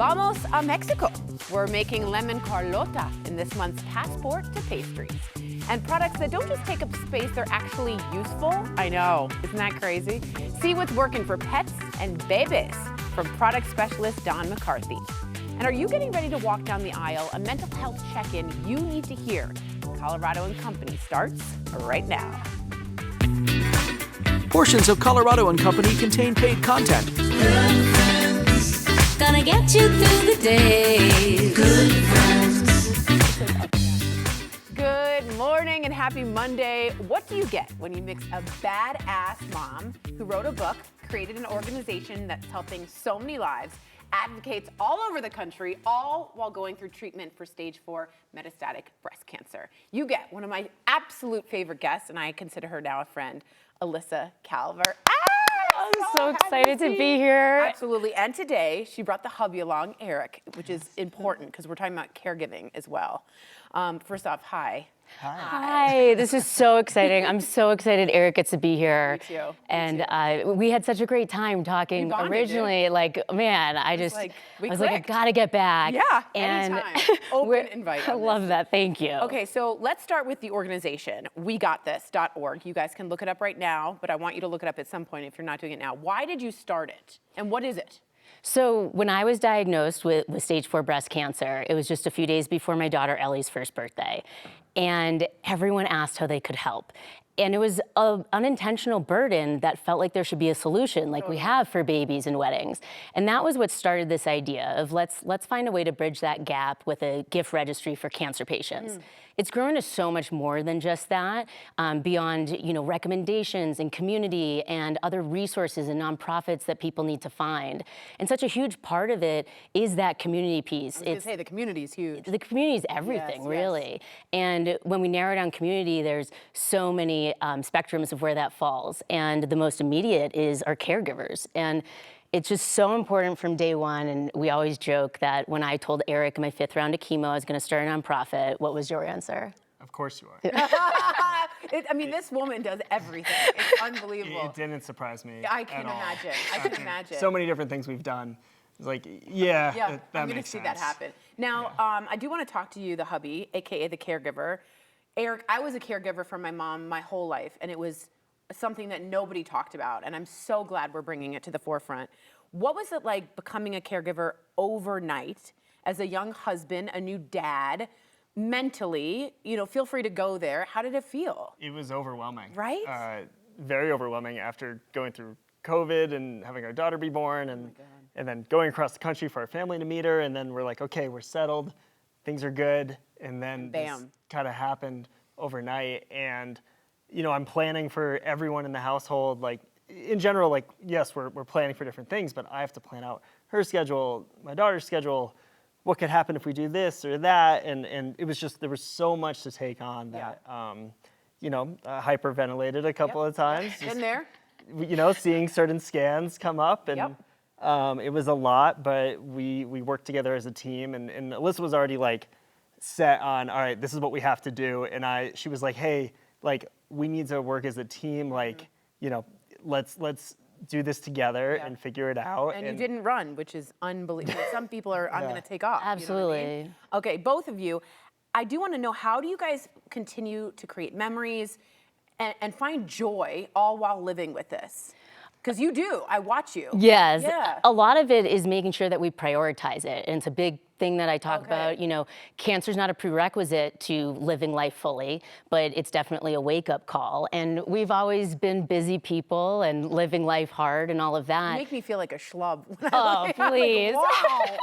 Vamos a Mexico. We're making lemon Carlota in this month's passport to pastries. And products that don't just take up space, they're actually useful. I know, isn't that crazy? See what's working for pets and babies from product specialist Don McCarthy. And are you getting ready to walk down the aisle? A mental health check-in you need to hear. Colorado & Company starts right now. Portions of Colorado & Company contain paid content. Good friends, gonna get you through the day. Good friends. Good morning and happy Monday. What do you get when you mix a badass mom who wrote a book, created an organization that's helping so many lives, advocates all over the country, all while going through treatment for stage 4 metastatic breast cancer? You get one of my absolute favorite guests, and I consider her now a friend, Alyssa Calver. I'm so excited to be here. Absolutely. And today, she brought the hubby along, Eric, which is important because we're talking about caregiving as well. First off, hi. Hi, this is so exciting. I'm so excited Eric gets to be here. Me too. And we had such a great time talking originally. Like, man, I was like, I gotta get back. Yeah, and anytime. Open invite. I love that, thank you. Okay, so let's start with the organization, wegotthis.org. You guys can look it up right now, but I want you to look it up at some point if you're not doing it now. Why did you start it, and what is it? So when I was diagnosed with stage 4 breast cancer, it was just a few days before my daughter Ellie's first birthday. And everyone asked how they could help. And it was an unintentional burden that felt like there should be a solution like we have for babies and weddings. And that was what started this idea of let's find a way to bridge that gap with a gift registry for cancer patients. It's grown to so much more than just that, beyond recommendations and community and other resources and nonprofits that people need to find. And such a huge part of it is that community piece. I was gonna say the community is huge. The community is everything, really. And when we narrow down community, there's so many spectrums of where that falls. And the most immediate is our caregivers. And it's just so important from day one, and we always joke that when I told Eric in my 5th round of chemo I was gonna start a nonprofit, what was your answer? Of course you are. I mean, this woman does everything. It's unbelievable. It didn't surprise me I can at all. imagine. I can imagine. So many different things we've done. It's like, that I'm gonna makes see sense. that happen. Now, I do wanna talk to you, the hubby, AKA the caregiver. Eric, I was a caregiver for my mom my whole life, and it was something that nobody talked about, and I'm so glad we're bringing it to the forefront. What was it like becoming a caregiver overnight as a young husband, a new dad, mentally? Feel free to go there. How did it feel? It was overwhelming. Right? Very overwhelming after going through COVID and having our daughter be born and then going across the country for our family to meet her, and then we're like, okay, we're settled, things are good, and then this kind of happened overnight. And I'm planning for everyone in the household, like in general, like, yes, we're planning for different things, but I have to plan out her schedule, my daughter's schedule, what could happen if we do this or that. And it was just, there was so much to take on that, hyperventilated a couple of times. Been there. Seeing certain scans come up, and it was a lot, but we worked together as a team, and Alyssa was already like set on, all right, this is what we have to do. And she was like, hey, like, we need to work as a team, like, let's do this together and figure it out. And you didn't run, which is unbelievable. Some people are, I'm gonna take off. Absolutely. You know what I mean? Okay, both of you, I do wanna know, how do you guys continue to create memories and find joy all while living with this? Because you do, I watch you. Yes, Yeah. A lot of it is making sure that we prioritize it. And it's a big thing that I talk about. Cancer's not a prerequisite to living life fully, but it's definitely a wake-up call. And we've always been busy people and living life hard and all of that. You make me feel like a schlub. Oh, please. Like, wow.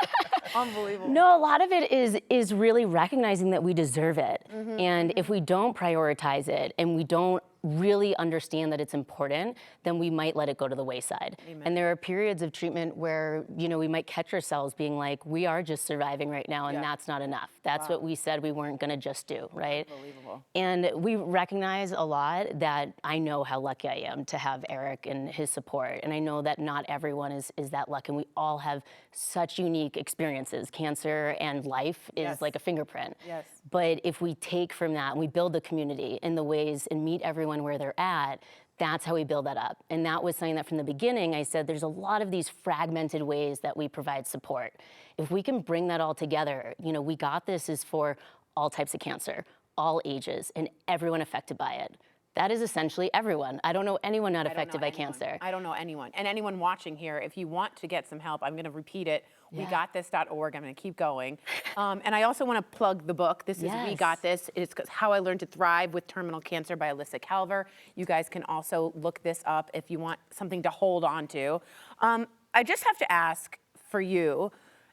Unbelievable. No, a lot of it is really recognizing that we deserve it. And if we don't prioritize it and we don't really understand that it's important, then we might let it go to the wayside. Amen. And there are periods of treatment where, we might catch ourselves being like, we are just surviving right now, and that's not enough. That's what we said we weren't gonna just do, right? Unbelievable. And we recognize a lot that I know how lucky I am to have Eric and his support. And I know that not everyone is that lucky, and we all have such unique experiences. Cancer and life is like a fingerprint. Yes. But if we take from that and we build the community in the ways and meet everyone where they're at, That's how we build that up. And that was something that from the beginning I said there's a lot of these fragmented ways that we provide support. If we can bring that all together, We Got This is for all types of cancer, all ages, and everyone affected by it. That is essentially everyone. I don't know anyone not affected by cancer. I don't know anyone. And anyone watching here, if you want to get some help, I'm going to repeat it. WeGotThis.org. I'm going to keep going. And I also want to plug the book. This is We Got This. It's How I Learned to Thrive with Terminal Cancer by Alyssa Calver. You guys can also look this up if you want something to hold on to. I just have to ask for you,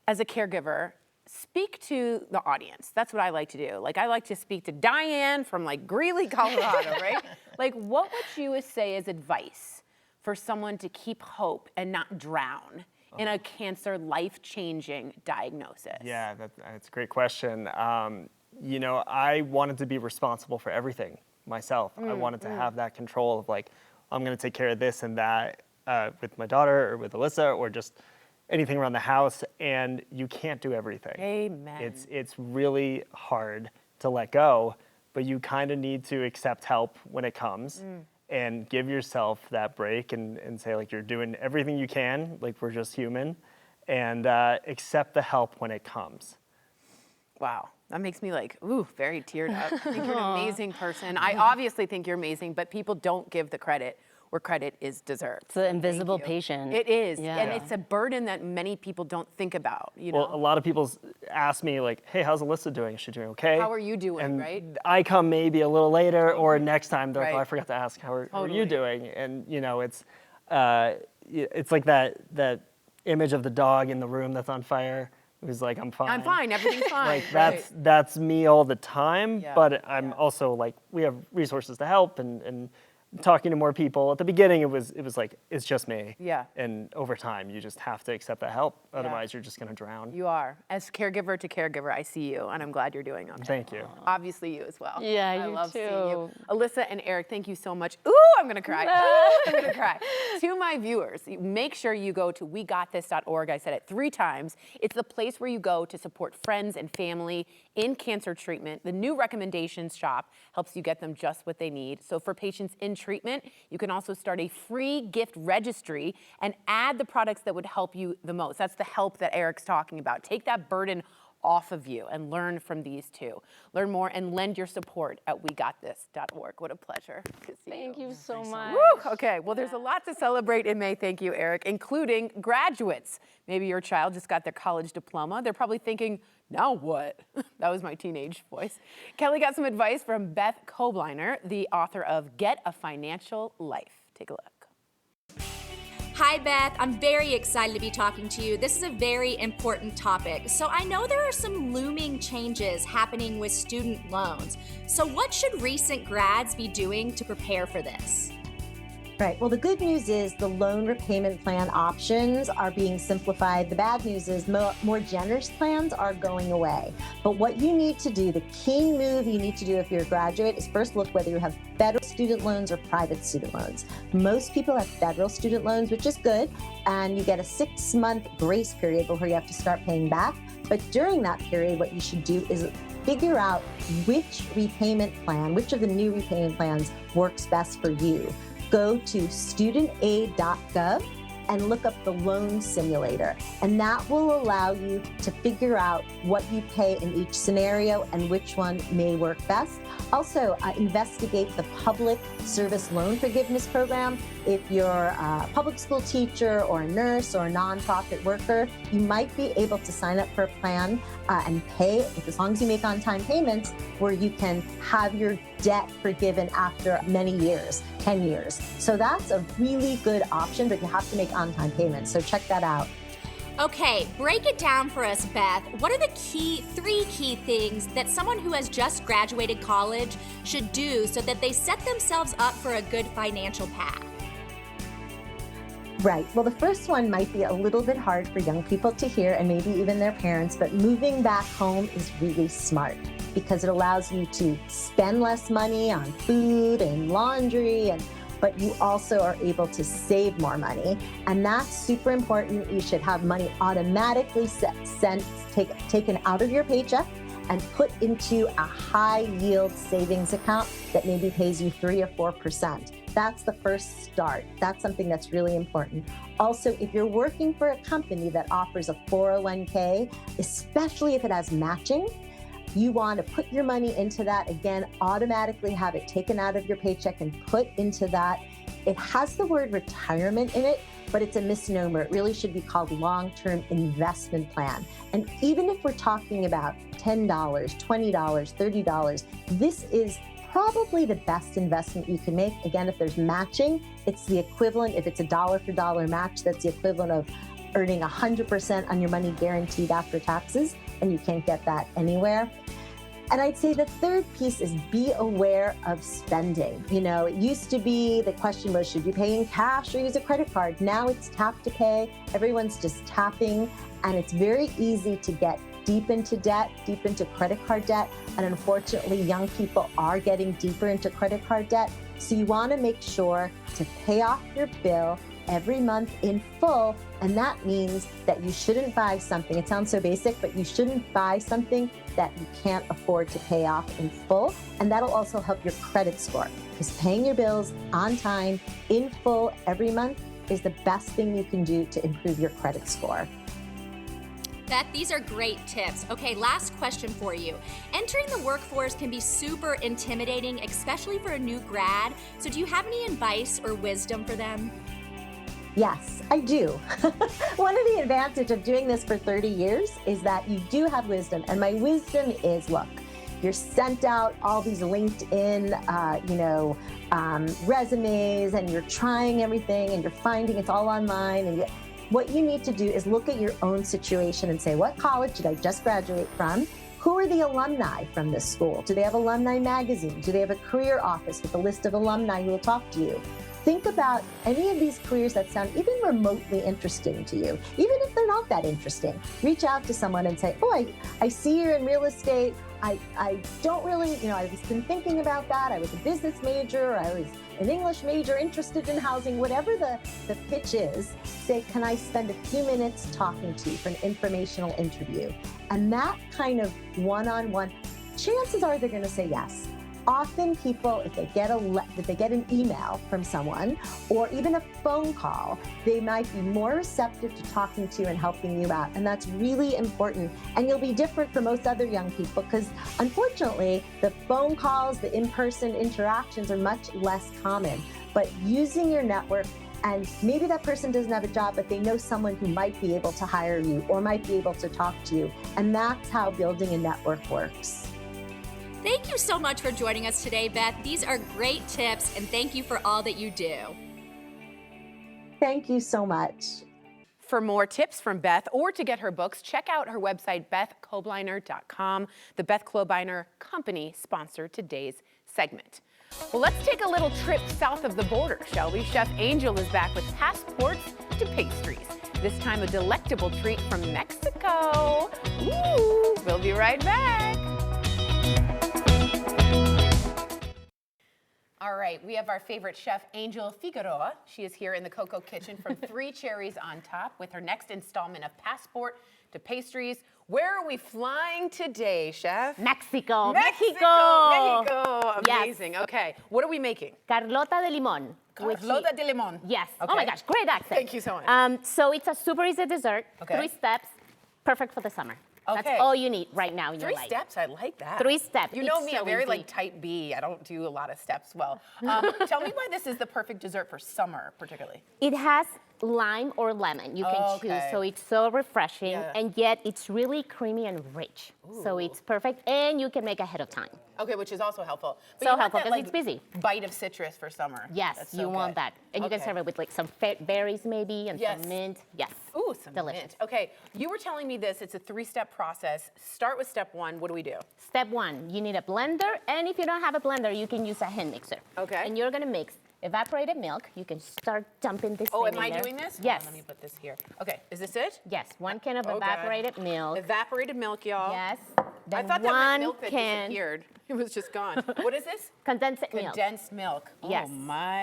as a caregiver, speak to the audience. That's what I like to do. I like to speak to Diane from Greeley, Colorado, right? What would you say as advice for someone to keep hope and not drown in a cancer life-changing diagnosis? Yeah, that's a great question. I wanted to be responsible for everything myself. I wanted to have that control of I'm going to take care of this and that with my daughter or with Alyssa or just anything around the house, and you can't do everything. Amen. It's really hard to let go, but you kind of need to accept help when it comes and give yourself that break and say you're doing everything you can, we're just human, and accept the help when it comes. Wow, that makes me very teared up. I think you're an amazing person. I obviously think you're amazing, but people don't give the credit where credit is deserved. It's the invisible patient. It is, Yeah. and it's a burden that many people don't think about, Well, a lot of people ask me hey, how's Alyssa doing? Is she doing okay? How are you doing, and right? I come maybe a little later or next time they're Right. I forgot to ask, how are Totally. you doing? And it's like that image of the dog in the room that's on fire who's I'm fine. I'm fine, everything's fine. That's me all the time, Yeah. but I'm also we have resources to help and talking to more people. At the beginning, it was it's just me. Yeah. And over time, you just have to accept that help. Otherwise, you're just going to drown. You are. As caregiver to caregiver, I see you, and I'm glad you're doing okay. Thank you. Obviously, you as well. Yeah, I you love seeing you. too. Alyssa and Eric, thank you so much. Ooh, I'm gonna cry. Ooh, I'm gonna cry. To my viewers, make sure you go to WeGotThis.org. I said it 3 times. It's the place where you go to support friends and family in cancer treatment. The new recommendations shop helps you get them just what they need. So for patients in treatment, you can also start a free gift registry and add the products that would help you the most. That's the help that Eric's talking about. Take that burden off of you and learn from these two. Learn more and lend your support at WeGotThis.org. What a pleasure to see Thank you so much. Woo! Okay, well, there's a lot to celebrate in May, thank you, Eric, including graduates. Maybe your child just got their college diploma. They're probably thinking, now what? That was my teenage voice. Kelly got some advice from Beth Kobliner, the author of Get a Financial Life. Take a look. Hi, Beth. I'm very excited to be talking to you. This is a very important topic. So I know there are some looming changes happening with student loans. So what should recent grads be doing to prepare for this? Right. Well, the good news is the loan repayment plan options are being simplified. The bad news is more generous plans are going away. But what you need to do, the key move you need to do if you're a graduate is first look whether you have federal student loans or private student loans. Most people have federal student loans, which is good, and you get a 6-month grace period before you have to start paying back. But during that period, what you should do is figure out which repayment plan, which of the new repayment plans works best for you. Go to studentaid.gov and look up the loan simulator. And that will allow you to figure out what you pay in each scenario and which one may work best. Also, investigate the public service loan forgiveness program. If you're a public school teacher or a nurse or a nonprofit worker, you might be able to sign up for a plan and pay, as long as you make on-time payments, where you can have your debt forgiven after many years, 10 years. So that's a really good option, but you have to make on-time payments. So check that out. Okay, break it down for us, Beth. What are the 3 key things that someone who has just graduated college should do so that they set themselves up for a good financial path? Right. Well, the first one might be a little bit hard for young people to hear and maybe even their parents, but moving back home is really smart because it allows you to spend less money on food and laundry, but you also are able to save more money. And that's super important. You should have money automatically taken out of your paycheck and put into a high yield savings account that maybe pays you 3 or 4%. That's the first start. That's something that's really important. Also, if you're working for a company that offers a 401k, especially if it has matching, you want to put your money into that. Again, automatically have it taken out of your paycheck and put into that. It has the word retirement in it, but it's a misnomer. It really should be called long-term investment plan. And even if we're talking about $10, $20, $30, this is probably the best investment you can make. Again, if there's matching, it's the equivalent. If it's a dollar for dollar match, that's the equivalent of earning 100% on your money guaranteed after taxes, and you can't get that anywhere. And I'd say the third piece is be aware of spending. You know, it used to be the question was, should you pay in cash or use a credit card? Now it's tap to pay. Everyone's just tapping, and it's very easy to get deep into debt, deep into credit card debt. And unfortunately, young people are getting deeper into credit card debt. So you want to make sure to pay off your bill every month in full. And that means that you shouldn't buy something. It sounds so basic, but you shouldn't buy something that you can't afford to pay off in full. And that'll also help your credit score, because paying your bills on time, in full, every month is the best thing you can do to improve your credit score. Beth, these are great tips. Okay, last question for you. Entering the workforce can be super intimidating, especially for a new grad. So do you have any advice or wisdom for them? Yes, I do. One of the advantages of doing this for 30 years is that you do have wisdom. And my wisdom is, look, you're sent out all these LinkedIn, resumes, and you're trying everything, and you're finding it's all online. And what you need to do is look at your own situation and say, what college did I just graduate from? Who are the alumni from this school? Do they have alumni magazine? Do they have a career office with a list of alumni who will talk to you? Think about any of these careers that sound even remotely interesting to you. Even if they're not that interesting, reach out to someone and say, oh, I see you're in real estate. I don't really, I've been thinking about that. I was a business major. I was an English major, interested in housing, whatever the pitch is. Say, can I spend a few minutes talking to you for an informational interview? And that kind of one-on-one, chances are they're going to say yes. Often people, if they get an email from someone or even a phone call, they might be more receptive to talking to you and helping you out. And that's really important. And you'll be different from most other young people because unfortunately, the phone calls, the in-person interactions are much less common. But using your network, and maybe that person doesn't have a job, but they know someone who might be able to hire you or might be able to talk to you. And that's how building a network works. Thank you so much for joining us today, Beth. These are great tips, and thank you for all that you do. Thank you so much. For more tips from Beth or to get her books, check out her website, bethkobliner.com. The Beth Klobiner Company sponsored today's segment. Well, let's take a little trip south of the border, shall we? Chef Angel is back with passports to pastries. This time a delectable treat from Mexico. Ooh, we'll be right back. All right, we have our favorite chef, Angel Figueroa. She is here in the Coco Kitchen from Three Cherries on Top with her next installment of Passport to Pastries. Where are we flying today, Chef? Mexico. Mexico. Amazing. Yes. Okay, what are we making? Carlota de limón. Carlota de limón. Yes. Okay. Oh my gosh, great accent. Thank you so much. So it's a super easy dessert. Okay. 3 steps. Perfect for the summer. Okay. That's all you need right now in your 3 life. steps, I like that. 3 steps. You know It's me, so I'm very easy. like type B. I don't do a lot of steps well. Tell me why this is the perfect dessert for summer, particularly. It has lime or lemon. You can choose. So it's so refreshing, and yet it's really creamy and rich. So it's perfect, and you can make ahead of time. Okay, which is also helpful. But So you want helpful that, 'cause like, it's busy. Bite of citrus for summer. Yes, That's you so want good. that. And you can Okay. serve it with like some berries maybe and Yes. some mint. Yes. Ooh, some Delicious. mint. Okay, you were telling me this. It's a 3-step process. Start with step 1. What do we do? Step 1, you need a blender, and if you don't have a blender, you can use a hand mixer. Okay. And you're gonna mix evaporated milk. You can start dumping this Oh, thing am I in there. doing this? Hold Yes. on, let me put this here. Okay, is this it? Yes, 1 can of Oh, God. evaporated milk. Evaporated milk, y'all. Yes. I Then thought that meant 1 milk that can disappeared. It was just gone. What is this? condensed milk. Condensed milk. Yes. Oh,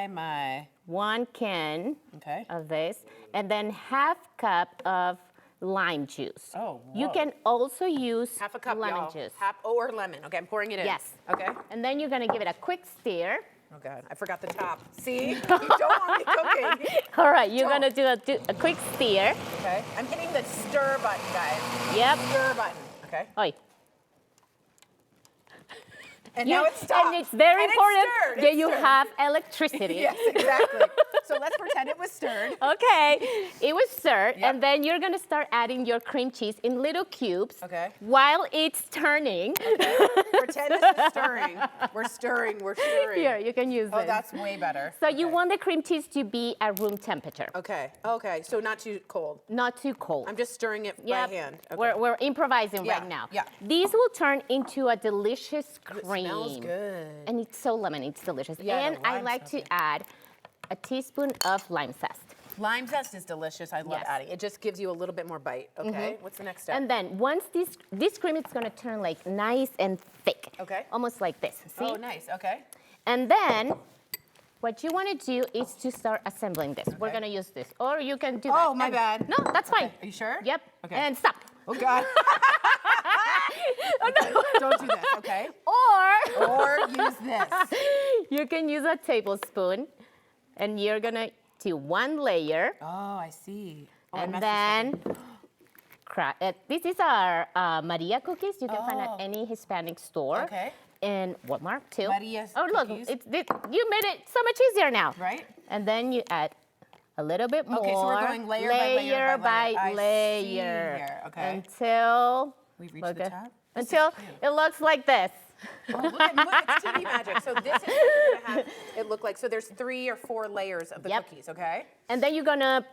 my. 1 can Okay. of this, and then 1/2 cup of lime juice. Oh, You whoa. can also use 1/2 cup, lemon y'all. juice. Or lemon. Okay, I'm pouring it in. Yes. Okay. And then you're gonna give it a quick stir. Oh God, I forgot the top. See, you don't want me cooking. All right, you're gonna do a quick stir. Okay, I'm hitting the stir button, guys. Yep. Stir button. Okay. Oi. And now it's stopped. And it's very And important stirred. that It's you stirred. have electricity. Yes, exactly. So let's pretend it was stirred. Okay, it was stirred, Yep. and then you're gonna start adding your cream cheese in little cubes. Okay. While it's turning. Pretend this is stirring. We're stirring. We're stirring. Here, you can use Oh, this. that's way better. So you want the cream cheese to be at room temperature, Okay. Okay. So not too cold. not too cold. I'm just stirring it Yep. by hand. Okay. We're improvising Yeah, right now. yeah. These will turn into a delicious cream. It smells good. And it's so lemony, it's delicious. Yeah, the and I lime like smells to add a teaspoon of lime zest. Lime zest is delicious. I love Yes. adding. It just gives you a little bit more bite. Okay. What's the next step? And then once this cream is gonna turn like nice and thick. Okay. Almost like this. See? Oh, nice. Okay. And then what you want to do is to start assembling this. We're Okay. gonna use this, or you can do that. Oh, my And- bad. No, that's fine. Are you sure? Yep. Okay. And stop. Oh God. Don't do this. Okay. Or use this. You can use a tablespoon, and you're gonna do one layer, Oh, I see. Oh, I and messed then this is our Maria cookies. You can find Oh. at any Hispanic store. Okay. And Walmart too. Maria's oh look, cookies. you made it so much easier now. Right. And then you add a little bit more. Okay, so we're going layer by layer by layer. I see layer. here, okay. Until We reach the top? Until it looks like this. Oh, look, it's TV magic. So this is what you're gonna have it look like. So there's 3 or 4 layers of the Yep. cookies, okay? And then you're gonna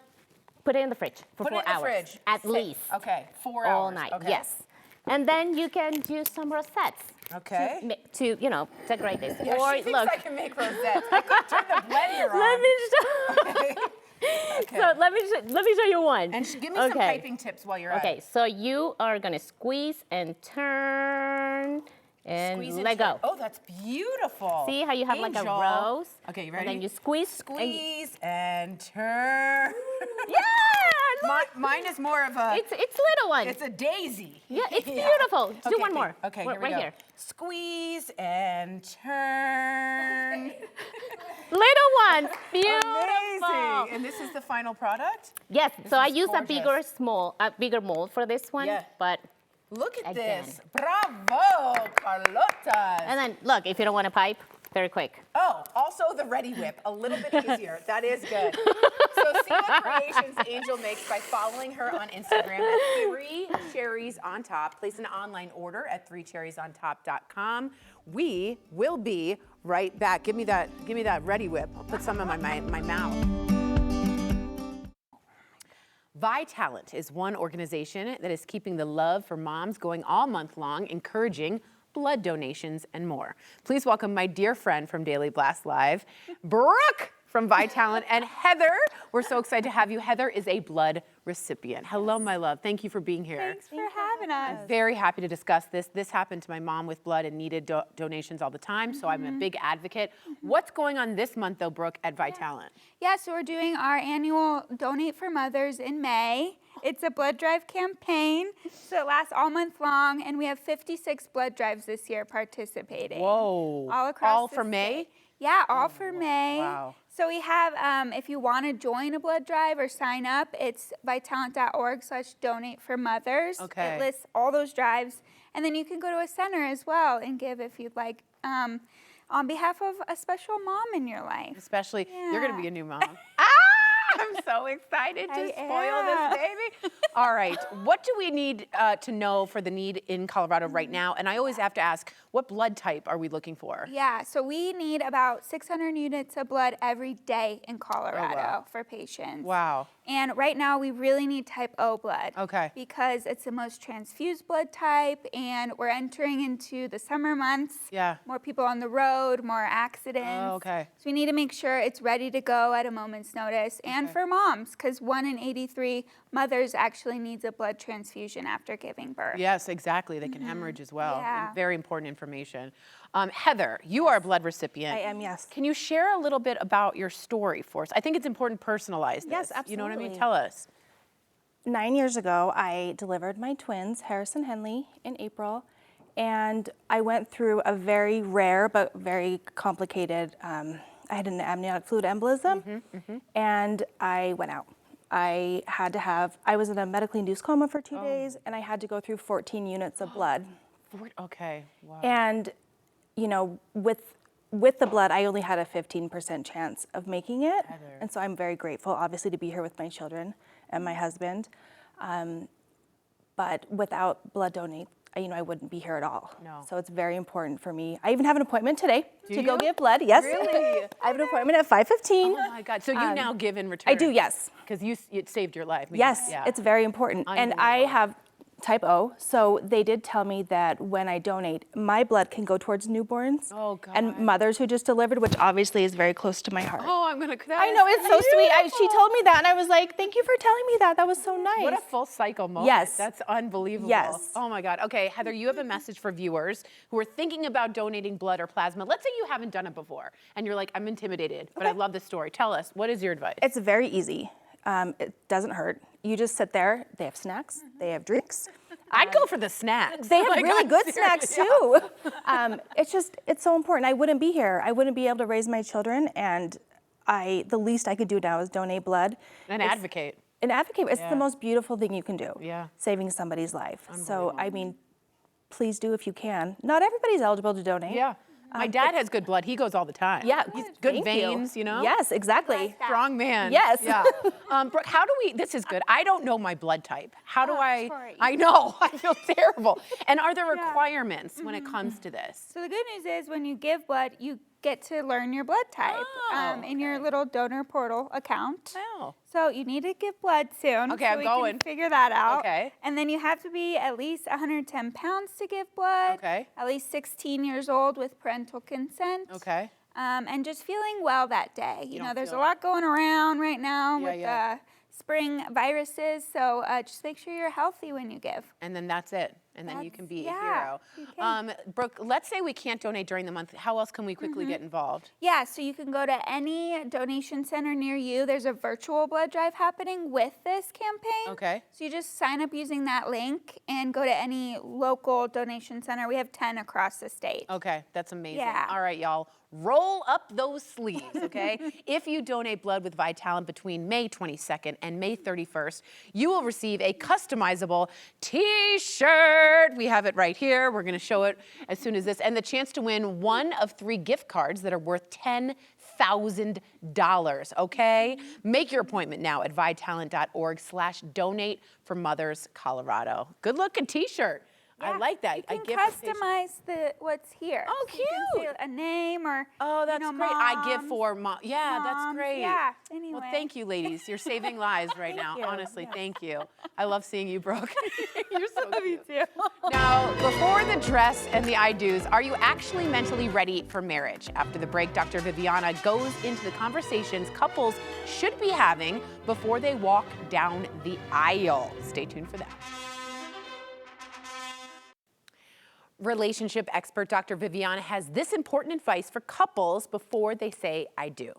put it in the fridge for Put 4 it in the hours. fridge. At Sit. least. Okay, 4 All hours. night, Okay. yes. And then you can do some rosettes. Okay. To decorate this. Yeah, or she thinks look. I can make rosettes. I could turn the blender on. Let me show. Okay. So let me show you one. And give me some piping tips while you're at Okay, it. so you are gonna squeeze and turn and Squeeze and let turn. go. Oh, that's beautiful. See how you have like a Angel. rose? Okay, you ready? And then you squeeze. Squeeze and turn. Yeah! look. Mine is more of a. It's little one. It's a daisy. Yeah, it's beautiful. Do one more. Okay, Right here we go. here. Squeeze and turn. Little ones, beautiful. Amazing. And this is the final product? Yes, so I is use a gorgeous. bigger mold for this one, Yeah. but Look at Again. this. Bravo, Carlota. and then look, if you don't want to pipe, very quick. Oh, also the Ready Whip, a little bit easier. That is good. So see what creations Angel makes by following her on Instagram at 3 Cherries on Top. Place an online order at 3cherriesontop.com. We will be right back. Give me that Ready Whip. I'll put some in my mouth. Vitalent is one organization that is keeping the love for moms going all month long, encouraging blood donations and more. Please welcome my dear friend from Daily Blast Live, Brooke from Vitalent, and Heather. We're so excited to have you. Heather is a blood recipient. Hello, my love. Thank you for being here. Thanks for having us. I'm very happy to discuss this. This happened to my mom with blood and needed donations all the time, so I'm a big advocate. What's going on this month, though, Brooke, at Vitalent? Yeah, so we're doing our annual Donate for Mothers in May. It's a blood drive campaign, so it lasts all month long, and we have 56 blood drives this year participating. Whoa. All across All the for state. May? Yeah, all for May. Wow. So we have, if you want to join a blood drive or sign up, it's vitalent.org/donate for mothers. Okay. It lists all those drives, and then you can go to a center as well and give if you'd like, on behalf of a special mom in your life. Especially, you're going to Yeah. be a new mom. I'm so excited to I spoil am. this baby. All right, what do we need to know for the need in Colorado right now? And I always have to ask, what blood type are we looking for? Yeah, so we need about 600 units of blood every day in Colorado wow. for patients. Wow. And right now we really need type O blood. Okay. Because it's the most transfused blood type, and we're entering into the summer months. Yeah. More people on the road, more accidents. Oh, okay. So we need to make sure it's ready to go at a moment's notice. And for moms, because 1 in 83 mothers actually needs a blood transfusion after giving birth. Yes, exactly. They can hemorrhage as well. Yeah. And very important information. Heather, you are a blood recipient. I am, yes. Can you share a little bit about your story for us? I think it's important to personalize this. Yes, You know what I mean? absolutely. Tell us. 9 years ago, I delivered my twins, Harrison Henley, in April. and I went through a very rare but very complicated, I had an amniotic fluid embolism, and I went out. I was in a medically induced coma for 2 days, and I had to go through 14 units of blood. Okay, wow. And, with the blood, I only had a 15% chance of making it. And so I'm very grateful, obviously, to be here with my children and my husband. But without blood donate, I wouldn't be here at all. No. So it's very important for me. I even have an appointment today to go you? give blood. Yes. Really? I have an appointment at 5:15. Oh my God, so you now give in return? I do, yes. Because it saved your life. Yes, Yeah. it's very important. And I have type O, so they did tell me that when I donate, my blood can go towards newborns and mothers who just delivered, which obviously is very close to my heart. Oh, I'm going to cry. I know, it's so sweet. She told me that, and I was like, thank you for telling me that. That was so nice. What a full cycle moment. Yes. That's unbelievable. Yes. Oh my God. Okay, Heather, you have a message for viewers who are thinking about donating blood or plasma. Let's say you haven't done it before, and you're like, I'm intimidated, but I love this story. Tell us, what is your advice? It's very easy. It doesn't hurt. You just sit there. They have snacks. They have drinks. I'd go for the snacks. They have Like, really I'm good serious. snacks too. It's so important. I wouldn't be here. I wouldn't be able to raise my children, and the least I could do now is donate blood. And advocate. And advocate. It's the most beautiful thing you can do. Yeah. Saving somebody's life. So, please do if you can. Not everybody's eligible to donate. Yeah. My dad has good blood. He goes all the time. Yeah, He's good thank veins, you know? Yes, exactly. Strong man. Yes. Yeah. Brooke, this is good. I don't know my blood type. How do sorry. I know, I feel terrible. And are there requirements when it comes to this? So the good news is when you give blood, you get to learn your blood type in your little donor portal account. Oh. So you need to give blood soon. Okay, so I'm we going. Can figure that out. Okay. And then you have to be at least 110 pounds to give blood. Okay. At least 16 years old with parental consent. Okay. And just feeling well that day. You know, there's a feel- lot going around right now with yeah. spring viruses. So just make sure you're healthy when you give. And then that's it. And then you can be a yeah, hero. you can. Brooke, let's say we can't donate during the month. How else can we quickly get involved? Yeah, so you can go to any donation center near you. There's a virtual blood drive happening with this campaign. Okay. So you just sign up using that link and go to any local donation center. We have 10 across the state. Okay, that's amazing. Yeah. All right, y'all, roll up those sleeves, okay? If you donate blood with Vitalant between May 22nd and May 31st, you will receive a customizable T-shirt. We have it right here. We're gonna show it as soon as this, and the chance to win one of 3 gift cards that are worth $10,000, okay? Make your appointment now at vitalant.org/donate for Mothers Colorado. Good looking T-shirt. I like that. You can I give customize what's here. Oh, So you can say a name or that's great. I give moms, for mom. Yeah, that's moms. great. Yeah. Anyway. Well, thank you, ladies. You're saving lives right now. you. Honestly, thank you. I love seeing you, Brooke. You're so cute. Me too. Now, before the dress and the I do's, are you actually mentally ready for marriage? After the break, Dr. Viviana goes into the conversations couples should be having before they walk down the aisle. Stay tuned for that. Relationship expert Dr. Viviana has this important advice for couples before they say I do.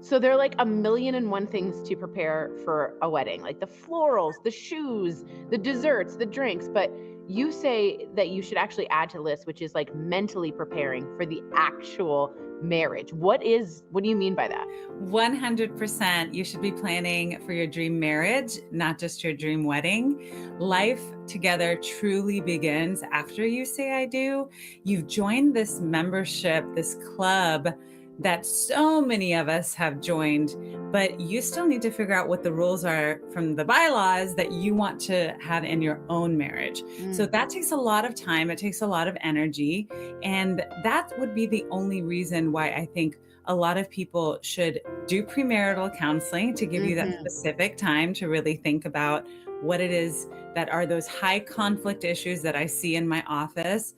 So there are like 1,000,001 things to prepare for a wedding, like the florals, the shoes, the desserts, the drinks, but you say that you should actually add to the list, which is like mentally preparing for the actual marriage. What do you mean by that? 100%. You should be planning for your dream marriage, not just your dream wedding. Life together truly begins after you say I do. You've joined this membership, this club that so many of us have joined, but you still need to figure out what the rules are from the bylaws that you want to have in your own marriage. So that takes a lot of time. It takes a lot of energy. And that would be the only reason why I think a lot of people should do premarital counseling to give you that specific time to really think about what it is that are those high conflict issues that I see in my office,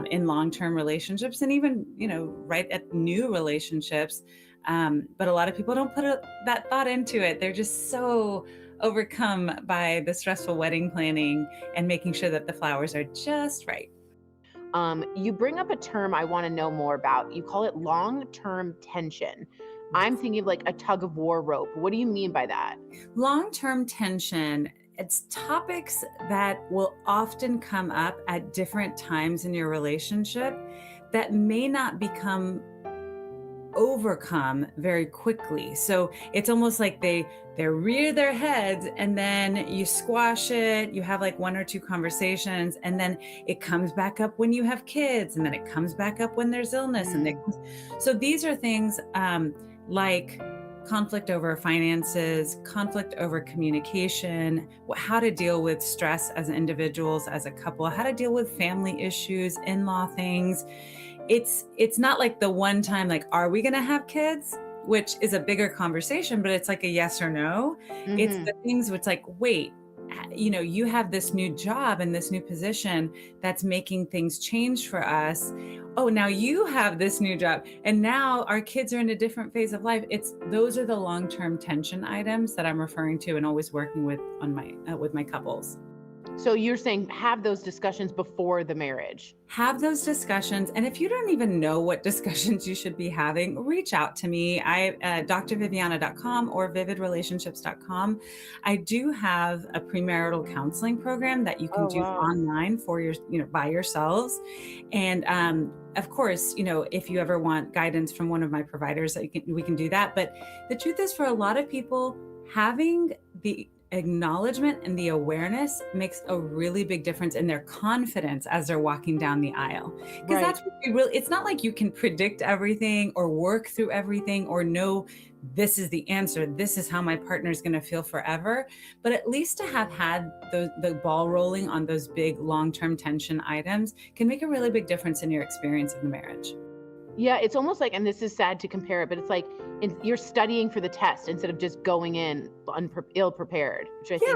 in long-term relationships, and even, right at new relationships. But a lot of people don't put that thought into it. They're just so overcome by the stressful wedding planning and making sure that the flowers are just right. You bring up a term I want to know more about. You call it long-term tension. I'm thinking of like a tug of war rope. What do you mean by that? Long-term tension, it's topics that will often come up at different times in your relationship that may not become overcome very quickly. So it's almost like they rear their heads and then you squash it. You have like 1 or 2 conversations, and then it comes back up when you have kids, and then it comes back up when there's illness. So these are things like conflict over finances, conflict over communication, how to deal with stress as individuals, as a couple, how to deal with family issues, in-law things. It's not like the one time, like, are we going to have kids? Which is a bigger conversation, but it's like a yes or no. It's the things which like, wait, you have this new job and this new position that's making things change for us. Oh, now you have this new job, and now our kids are in a different phase of life. Those are the long-term tension items that I'm referring to and always working with with my couples. So you're saying have those discussions before the marriage. Have those discussions. And if you don't even know what discussions you should be having, reach out to me. drviviana.com or vividrelationships.com. I do have a premarital counseling program that you can do online for by yourselves. And of course, if you ever want guidance from one of my providers, we can do that. But the truth is, for a lot of people, having the acknowledgement and the awareness makes a really big difference in their confidence as they're walking down the aisle. Because that's what it's not like you can predict everything or work through everything or know this is the answer, this is how my partner is going to feel forever. But at least to have had the ball rolling on those big long-term tension items can make a really big difference in your experience of the marriage. Yeah, it's almost like, and this is sad to compare it, but it's like you're studying for the test instead of just going in ill-prepared.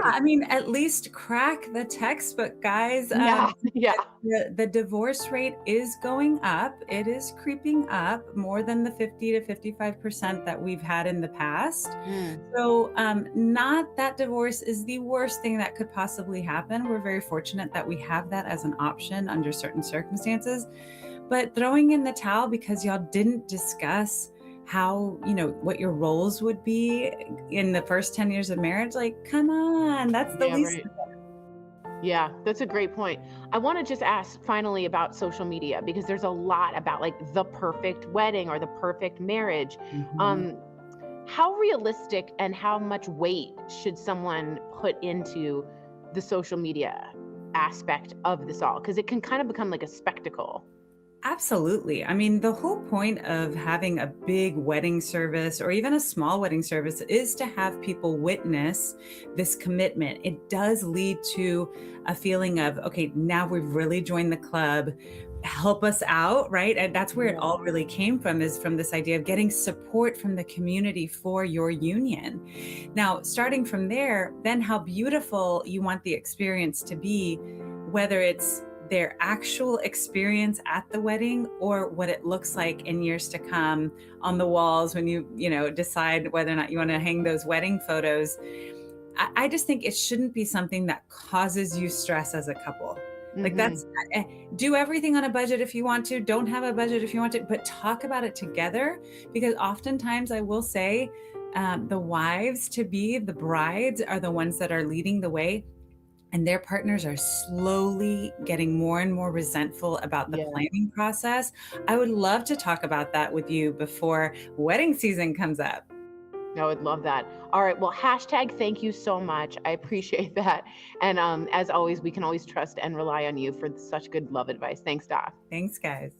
I mean, at least crack the textbook, guys. The divorce rate is going up. It is creeping up more than the 50 to 55% that we've had in the past. So not that divorce is the worst thing that could possibly happen. We're very fortunate that we have that as an option under certain circumstances. But throwing in the towel because y'all didn't discuss how, what your roles would be in the first 10 years of marriage, like, come on, that's the least. Yeah, that's a great point. I want to just ask finally about social media, because there's a lot about like the perfect wedding or the perfect marriage. How realistic and how much weight should someone put into the social media aspect of this all? Because it can kind of become like a spectacle. Absolutely. I mean, the whole point of having a big wedding service or even a small wedding service is to have people witness this commitment. It does lead to a feeling of, okay, now we've really joined the club. Help us out, right? And that's where it all really came from, is from this idea of getting support from the community for your union. Now, starting from there, then how beautiful you want the experience to be, whether it's their actual experience at the wedding or what it looks like in years to come on the walls when you decide whether or not you want to hang those wedding photos. I just think it shouldn't be something that causes you stress as a couple. Like do everything on a budget if you want to, don't have a budget if you want to, but talk about it together, because oftentimes I will say the wives to be, the brides, are the ones that are leading the way. And their partners are slowly getting more and more resentful about the planning process. I would love to talk about that with you before wedding season comes up. I would love that. All right. Well, #thank you so much. I appreciate that. And as always, we can always trust and rely on you for such good love advice. Thanks, Doc. Thanks, guys.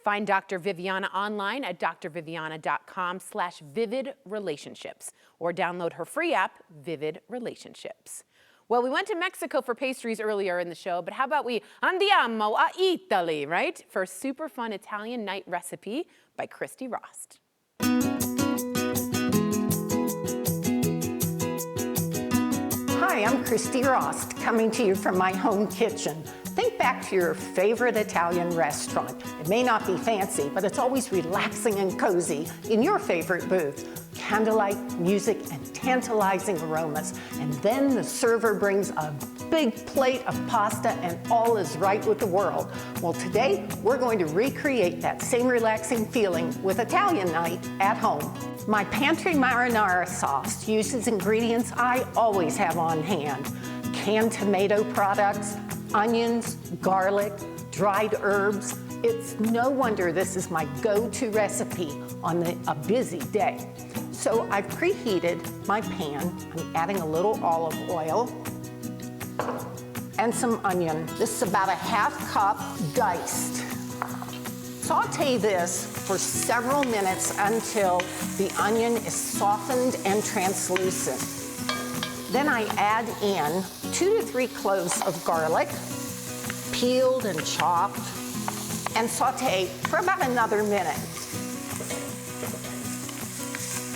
Find Dr. Viviana online at drviviana.com/vividrelationships or download her free app, Vivid Relationships. Well, we went to Mexico for pastries earlier in the show, but how about we andiamo a Italy, right? For a super fun Italian night recipe by Christy Rost. Hi, I'm Christy Rost, coming to you from my home kitchen. Think back to your favorite Italian restaurant. It may not be fancy, but it's always relaxing and cozy in your favorite booth. Candlelight, music, and tantalizing aromas. And then the server brings a big plate of pasta and all is right with the world. Well, today we're going to recreate that same relaxing feeling with Italian night at home. My pantry marinara sauce uses ingredients I always have on hand. Canned tomato products, onions, garlic, dried herbs. It's no wonder this is my go-to recipe on a busy day. So I've preheated my pan. I'm adding a little olive oil and some onion. This is about a ½ cup diced. Saute this for several minutes until the onion is softened and translucent. Then I add in 2 to 3 cloves of garlic, peeled and chopped, and saute for about another minute.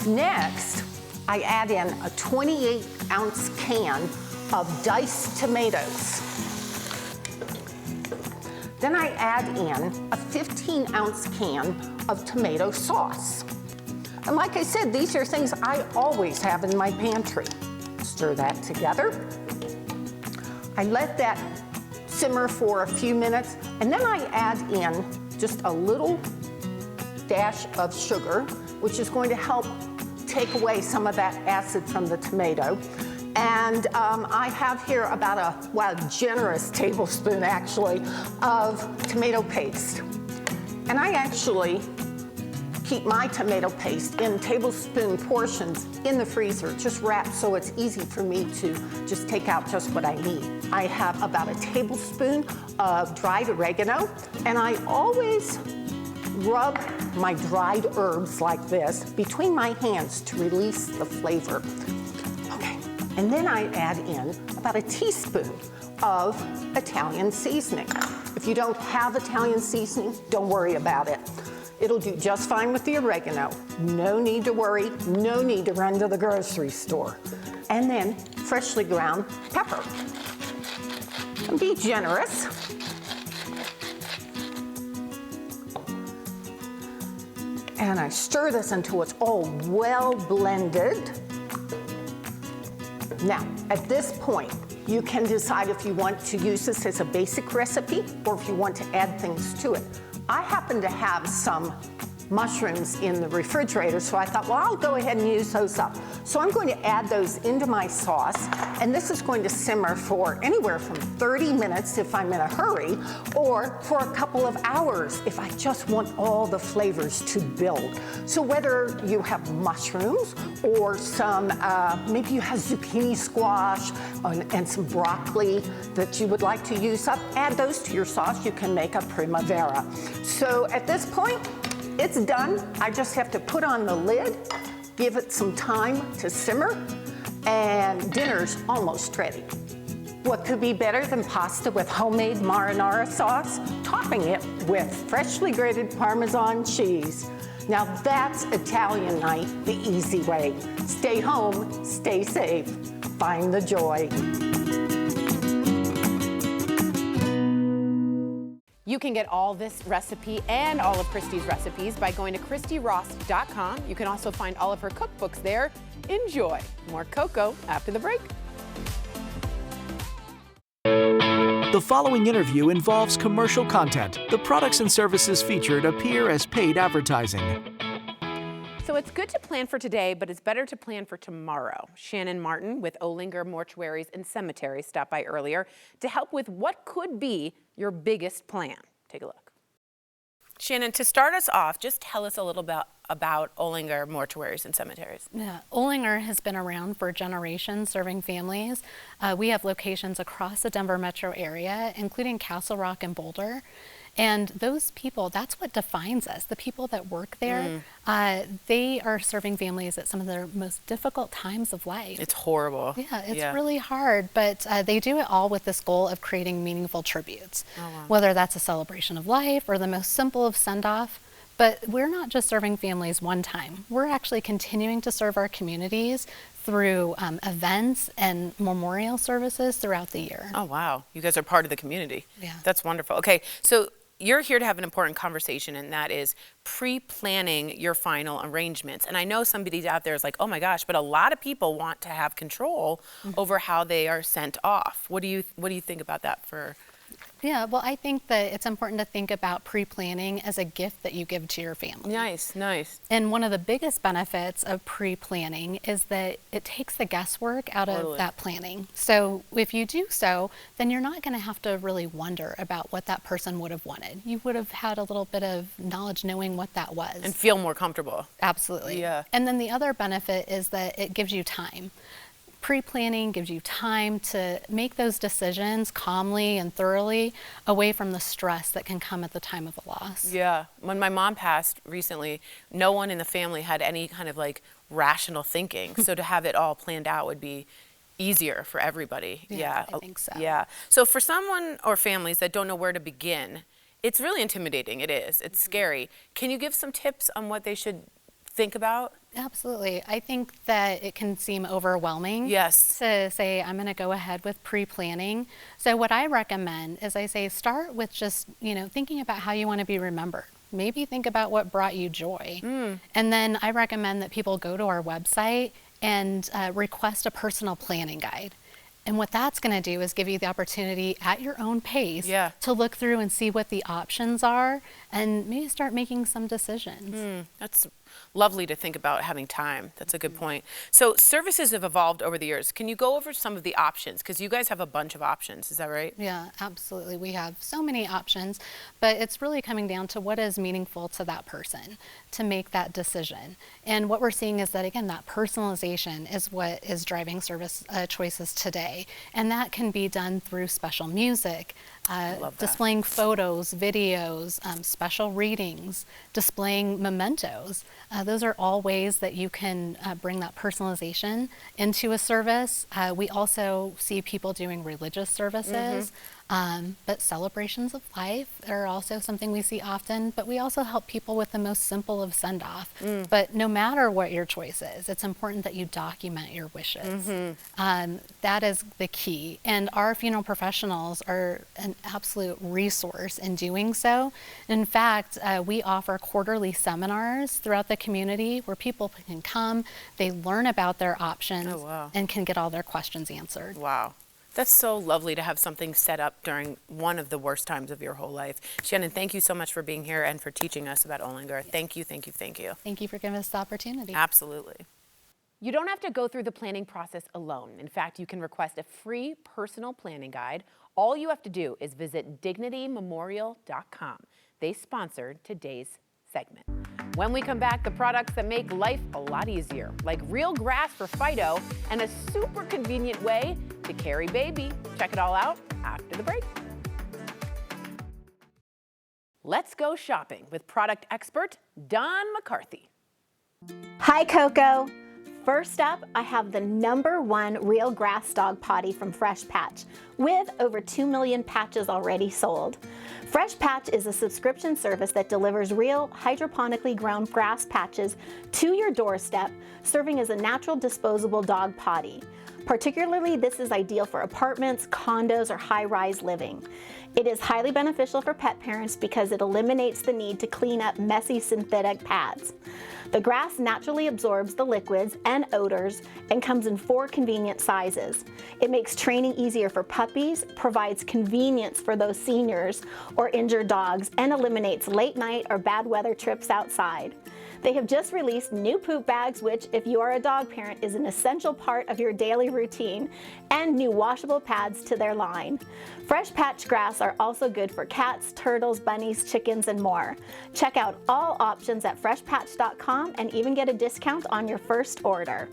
Next, I add in a 28-ounce can of diced tomatoes. Then I add in a 15-ounce can of tomato sauce. And like I said, these are things I always have in my pantry. Stir that together. I let that simmer for a few minutes, and then I add in just a little dash of sugar, which is going to help take away some of that acid from the tomato. And I have here about a generous tablespoon actually of tomato paste. And I actually keep my tomato paste in tablespoon portions in the freezer, just wrapped so it's easy for me to just take out just what I need. I have about a tablespoon of dried oregano, and I always rub my dried herbs like this between my hands to release the flavor. Okay, and then I add in about a teaspoon of Italian seasoning. If you don't have Italian seasoning, don't worry about it. It'll do just fine with the oregano. No need to worry, no need to run to the grocery store. And then freshly ground pepper. And be generous. And I stir this until it's all well blended. Now, at this point, you can decide if you want to use this as a basic recipe or if you want to add things to it. I happen to have some mushrooms in the refrigerator, so I thought, well, I'll go ahead and use those up. So I'm going to add those into my sauce, and this is going to simmer for anywhere from 30 minutes if I'm in a hurry, or for a couple of hours if I just want all the flavors to build. So whether you have mushrooms or some, maybe you have zucchini squash and some broccoli that you would like to use up, add those to your sauce. You can make a primavera. So at this point, it's done. I just have to put on the lid, give it some time to simmer, and dinner's almost ready. What could be better than pasta with homemade marinara sauce? Topping it with freshly grated Parmesan cheese. Now that's Italian night the easy way. Stay home, stay safe, find the joy. You can get all this recipe and all of Christy's recipes by going to ChristyRost.com. You can also find all of her cookbooks there. Enjoy. More Coco after the break. The following interview involves commercial content. The products and services featured appear as paid advertising. So it's good to plan for today, but it's better to plan for tomorrow. Shannon Martin with Olinger Mortuaries and Cemeteries stopped by earlier to help with what could be your biggest plan. Take a look. Shannon, to start us off, just tell us a little bit about Olinger Mortuaries and Cemeteries. Yeah, Olinger has been around for generations serving families. We have locations across the Denver metro area, including Castle Rock and Boulder. And those people, that's what defines us. The people that work there, they are serving families at some of their most difficult times of life. It's horrible. Yeah, it's really hard, but they do it all with this goal of creating meaningful tributes. Oh, wow. Whether that's a celebration of life or the most simple of send-off. But we're not just serving families one time. We're actually continuing to serve our communities through events and memorial services throughout the year. Oh, wow. You guys are part of the community. Yeah. That's wonderful. Okay, so you're here to have an important conversation, and that is pre-planning your final arrangements. And I know somebody out there is like, oh my gosh, but a lot of people want to have control over how they are sent off. What do you think about that for? Yeah, well, I think that it's important to think about pre-planning as a gift that you give to your family. Nice, nice. And one of the biggest benefits of pre-planning is that it takes the guesswork out of that planning. So if you do so, then you're not going to have to really wonder about what that person would have wanted. You would have had a little bit of knowledge knowing what that was. And feel more comfortable. Absolutely. Yeah. And then the other benefit is that it gives you time. Pre-planning gives you time to make those decisions calmly and thoroughly away from the stress that can come at the time of a loss. Yeah. When my mom passed recently, no one in the family had any kind of like rational thinking. So to have it all planned out would be easier for everybody. Yeah, I think so. Yeah. So for someone or families that don't know where to begin, it's really intimidating. It is. It's scary. Can you give some tips on what they should think about? Absolutely. I think that it can seem overwhelming to say, I'm going to go ahead with pre-planning. So what I recommend is I say, start with just, thinking about how you want to be remembered. Maybe think about what brought you joy. And then I recommend that people go to our website and request a personal planning guide. And what that's going to do is give you the opportunity at your own pace to look through and see what the options are and maybe start making some decisions. That's lovely to think about having time. That's a good point. So services have evolved over the years. Can you go over some of the options? Because you guys have a bunch of options, is that right? Yeah, absolutely. We have so many options, but it's really coming down to what is meaningful to that person to make that decision. And what we're seeing is that, again, that personalization is what is driving service choices today. And that can be done through special music, displaying photos, videos, special readings, displaying mementos. Those are all ways that you can bring that personalization into a service. We also see people doing religious services, but celebrations of life are also something we see often, but we also help people with the most simple of send-off. But no matter what your choice is, it's important that you document your wishes. That is the key. And our funeral professionals are an absolute resource in doing so. In fact, we offer quarterly seminars throughout the community where people can come, they learn about their options, and can get all their questions answered. Wow. That's so lovely to have something set up during one of the worst times of your whole life. Shannon, thank you so much for being here and for teaching us about Ollinger. Thank you, thank you, thank you. Thank you for giving us the opportunity. Absolutely. You don't have to go through the planning process alone. In fact, you can request a free personal planning guide. All you have to do is visit dignitymemorial.com. They sponsored today's segment. When we come back, the products that make life a lot easier, like real grass for Fido and a super convenient way to carry baby. Check it all out after the break. Let's go shopping with product expert Don McCarthy. Hi, Coco. First up, I have the #1 real grass dog potty from Fresh Patch, with over 2 million patches already sold. Fresh Patch is a subscription service that delivers real hydroponically grown grass patches to your doorstep, serving as a natural disposable dog potty. Particularly, this is ideal for apartments, condos, or high-rise living. It is highly beneficial for pet parents because it eliminates the need to clean up messy synthetic pads. The grass naturally absorbs the liquids and odors and comes in 4 convenient sizes. It makes training easier for puppies, provides convenience for those seniors or injured dogs, and eliminates late night or bad weather trips outside. They have just released new poop bags, which, if you are a dog parent, is an essential part of your daily routine, and new washable pads to their line. Fresh Patch grass are also good for cats, turtles, bunnies, chickens, and more. Check out all options at freshpatch.com and even get a discount on your first order.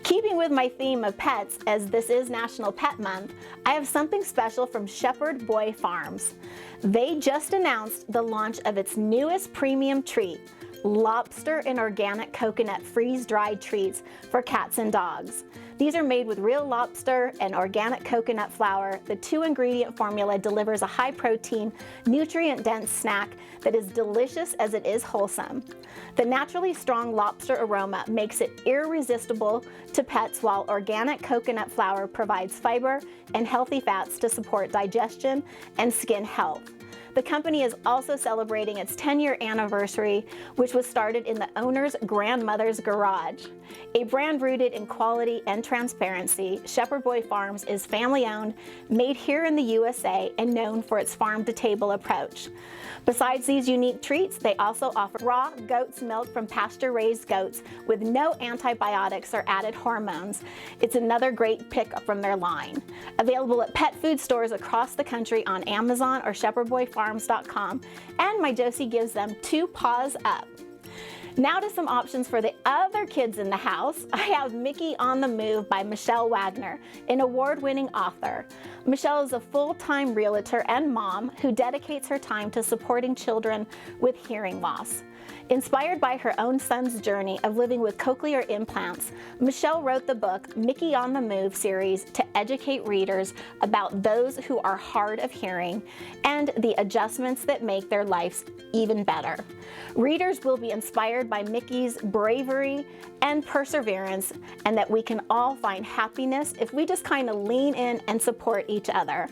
Keeping with my theme of pets, as this is National Pet Month, I have something special from Shepherd Boy Farms. They just announced the launch of its newest premium treat, lobster and organic coconut freeze-dried treats for cats and dogs. These are made with real lobster and organic coconut flour. The 2-ingredient formula delivers a high-protein, nutrient-dense snack that is delicious as it is wholesome. The naturally strong lobster aroma makes it irresistible to pets, while organic coconut flour provides fiber and healthy fats to support digestion and skin health. The company is also celebrating its 10-year anniversary, which was started in the owner's grandmother's garage. A brand rooted in quality and transparency, Shepherd Boy Farms is family-owned, made here in the USA, and known for its farm-to-table approach. Besides these unique treats, they also offer raw goat's milk from pasture-raised goats with no antibiotics or added hormones. It's another great pick from their line. Available at pet food stores across the country on Amazon or shepherdboyfarms.com, and my Josie gives them 2 paws up. Now to some options for the other kids in the house. I have Mickey on the Move by Michelle Wagner, an award-winning author. Michelle is a full-time realtor and mom who dedicates her time to supporting children with hearing loss. Inspired by her own son's journey of living with cochlear implants, Michelle wrote the book Mickey on the Move series to educate readers about those who are hard of hearing and the adjustments that make their lives even better. Readers will be inspired by Mickey's bravery and perseverance, and that we can all find happiness if we just kind of lean in and support each other.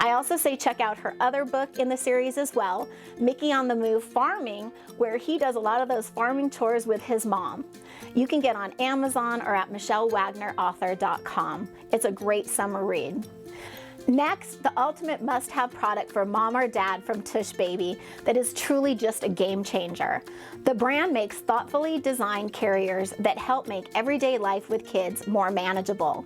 I also say check out her other book in the series as well, Mickey on the Move Farming, where he does a lot of those farming chores with his mom. You can get on Amazon or at michellewagnerauthor.com. It's a great summer read. Next, the ultimate must-have product for mom or dad from Tush Baby that is truly just a game changer. The brand makes thoughtfully designed carriers that help make everyday life with kids more manageable.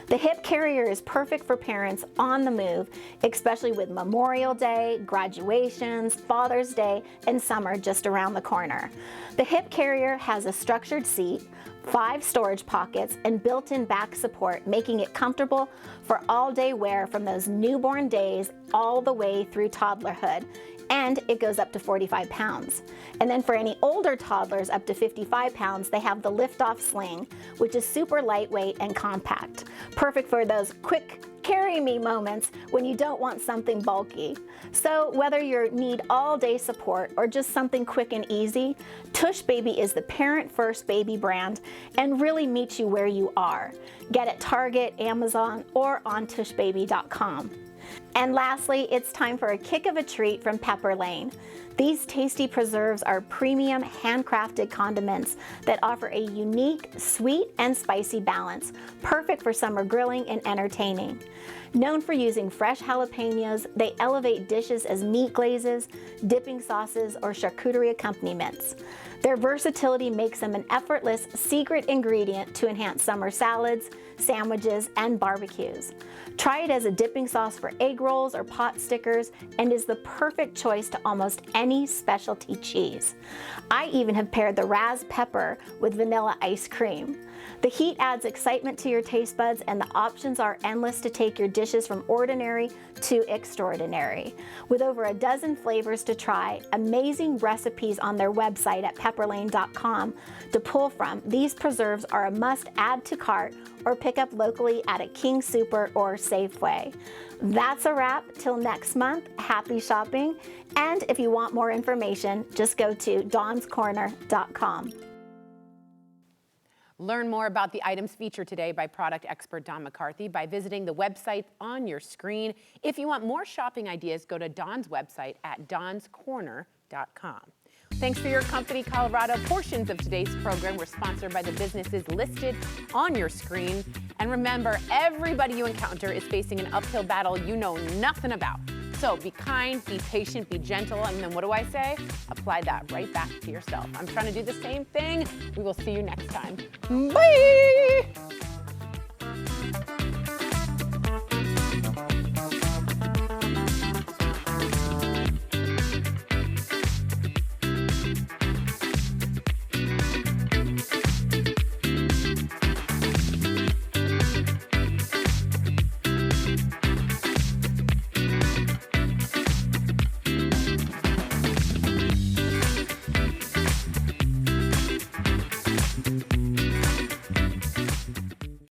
The hip carrier is perfect for parents on the move, especially with Memorial Day, graduations, Father's Day, and summer just around the corner. The hip carrier has a structured seat, 5 storage pockets, and built-in back support, making it comfortable for all-day wear from those newborn days all the way through toddlerhood. And it goes up to 45 pounds. And then for any older toddlers up to 55 pounds, they have the lift-off sling, which is super lightweight and compact. Perfect for those quick carry me moments when you don't want something bulky. So whether you need all-day support or just something quick and easy, Tush Baby is the parent-first baby brand and really meets you where you are. Get at Target, Amazon, or on tushbaby.com. And lastly, it's time for a kick of a treat from Pepper Lane. These tasty preserves are premium handcrafted condiments that offer a unique sweet and spicy balance, perfect for summer grilling and entertaining. Known for using fresh jalapenos, they elevate dishes as meat glazes, dipping sauces, or charcuterie accompaniments. Their versatility makes them an effortless secret ingredient to enhance summer salads, sandwiches, and barbecues. Try it as a dipping sauce for egg rolls or pot stickers, and is the perfect choice to almost any specialty cheese. I even have paired the Raz Pepper with vanilla ice cream. The heat adds excitement to your taste buds, and the options are endless to take your dishes from ordinary to extraordinary. With over a dozen flavors to try, amazing recipes on their website at pepperlane.com to pull from, these preserves are a must add to cart or pick up locally at a King Super or Safeway. That's a wrap. Till next month, happy shopping. And if you want more information, just go to dawnscorner.com. Learn more about the items featured today by product expert Don McCarthy by visiting the website on your screen. If you want more shopping ideas, go to Don's website at dawnscorner.com. Thanks for your company, Colorado. Portions of today's program were sponsored by the businesses listed on your screen. And remember, everybody you encounter is facing an uphill battle you know nothing about. So be kind, be patient, be gentle, and then what do I say? Apply that right back to yourself. I'm trying to do the same thing. We will see you next time. Bye!